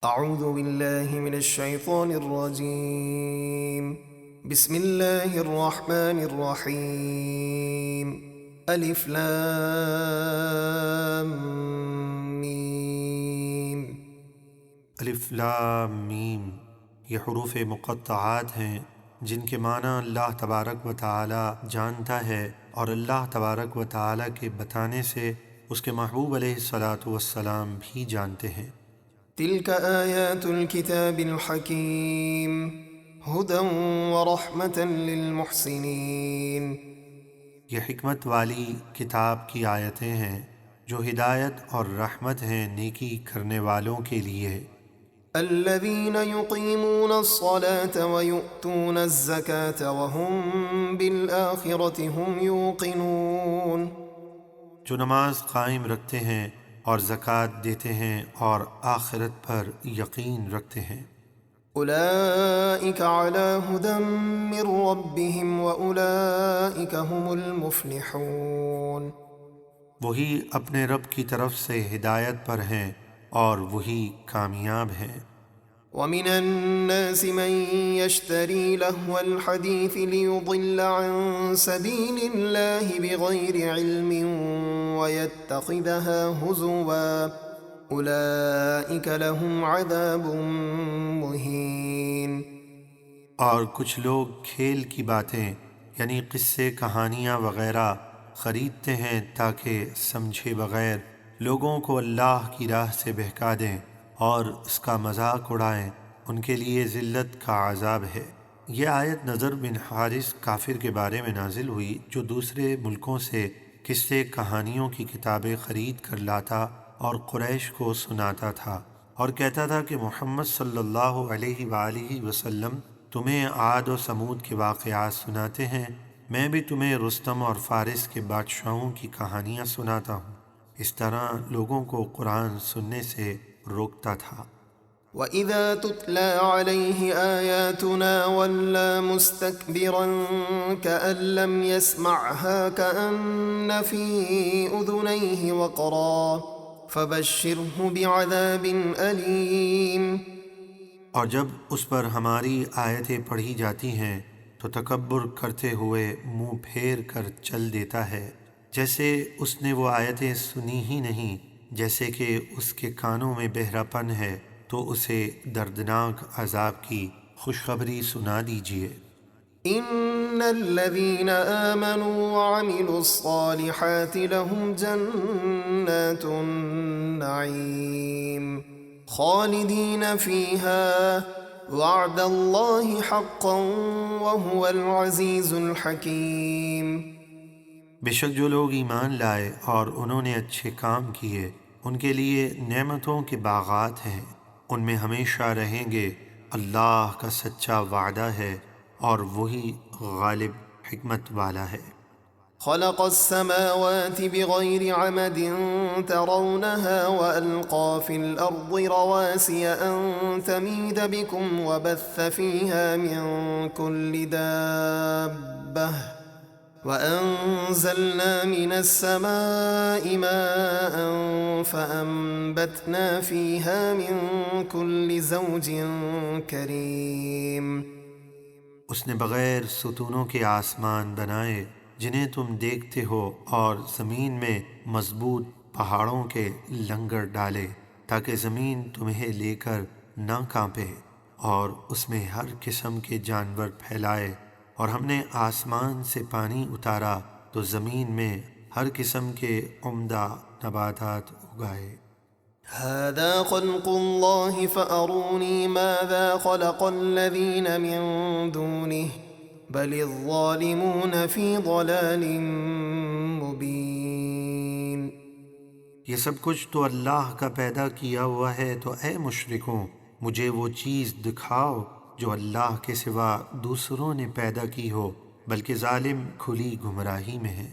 اعوذ باللہ من الشیطان الرجیم بسم اللہ الرحمن الرحیم الف لام میم۔ الف لام میم، یہ حروف مقطعات ہیں جن کے معنی اللہ تبارک و تعالی جانتا ہے، اور اللہ تبارک و تعالی کے بتانے سے اس کے محبوب علیہ الصلاۃ والسلام بھی جانتے ہیں۔ تلک آیات الکتاب الحکیم ہدی ورحمۃ للمحسنین۔ یہ حکمت والی کتاب کی آیتیں ہیں جو ہدایت اور رحمت ہیں نیکی کرنے والوں کے لیے۔ الذین یقیمون الصلاة ویؤتون الزکاة وهم بالآخرة هم یوقنون۔ جو نماز قائم رکھتے ہیں اور زکوٰۃ دیتے ہیں اور آخرت پر یقین رکھتے ہیں۔ اولئک علی ھدی من ربہم واولئک هم المفلحون۔ وہی اپنے رب کی طرف سے ہدایت پر ہیں اور وہی کامیاب ہیں۔ ومن الناس من يشتري لهو الحديث ليضل عن سبيل الله بغير علم ويتخذها هزوا أولئك لهم عذاب مهين۔ اور کچھ لوگ کھیل کی باتیں یعنی قصے کہانیاں وغیرہ خریدتے ہیں تاکہ سمجھے بغیر لوگوں کو اللہ کی راہ سے بہکا دیں اور اس کا مذاق اڑائیں، ان کے لیے ذلت کا عذاب ہے۔ یہ آیت نضر بن حارث کافر کے بارے میں نازل ہوئی جو دوسرے ملکوں سے قصے کہانیوں کی کتابیں خرید کر لاتا اور قریش کو سناتا تھا اور کہتا تھا کہ محمد صلی اللہ علیہ وآلہ وسلم تمہیں عاد و سمود کے واقعات سناتے ہیں، میں بھی تمہیں رستم اور فارس کے بادشاہوں کی کہانیاں سناتا ہوں۔ اس طرح لوگوں کو قرآن سننے سے روکتا تھا۔ وَإِذَا تُتْلَى عَلَيْهِ آيَاتُنَا وَلَّى مُسْتَكْبِرًا كَأَن لَّمْ يَسْمَعْهَا كَأَنَّ فِي أُذُنَيْهِ وَقْرًا فَبَشِّرْهُ بِعَذَابٍ أَلِيمٍ۔ اور جب اس پر ہماری آیتیں پڑھی جاتی ہیں تو تکبر کرتے ہوئے منہ پھیر کر چل دیتا ہے، جیسے اس نے وہ آیتیں سنی ہی نہیں، جیسے کہ اس کے کانوں میں بہرا پن ہے، تو اسے دردناک عذاب کی خوشخبری سنا دیجیے۔ ان الذين آمنوا وعملوا الصالحات لهم جنات النعيم خالدين فيها وعد الله حقا وهو العزيز الحكيم۔ بے شک جو لوگ ایمان لائے اور انہوں نے اچھے کام کیے، ان کے لیے نعمتوں کے باغات ہیں، ان میں ہمیشہ رہیں گے، اللہ کا سچا وعدہ ہے اور وہی غالب حکمت والا ہے۔ خلق السماوات بغير عمد ترونها وألقى في الأرض رواسي أن تميد بكم وبث فيها من كل دابة وأنزلنا من السماء ماء فأنبتنا فيها من كل زوج كريم۔ اس نے بغیر ستونوں کے آسمان بنائے جنہیں تم دیکھتے ہو اور زمین میں مضبوط پہاڑوں کے لنگر ڈالے تاکہ زمین تمہیں لے کر نہ کانپے، اور اس میں ہر قسم کے جانور پھیلائے، اور ہم نے آسمان سے پانی اتارا تو زمین میں ہر قسم کے عمدہ نباتات اگائے۔ هذا خلق الله فأروني ماذا خلق الذين من دونه بل الظالمون في ضلال مبين۔ یہ سب کچھ تو اللہ کا پیدا کیا ہوا ہے، تو اے مشرکوں مجھے وہ چیز دکھاؤ جو اللہ کے سوا دوسروں نے پیدا کی ہو، بلکہ ظالم کھلی گمراہی میں ہے۔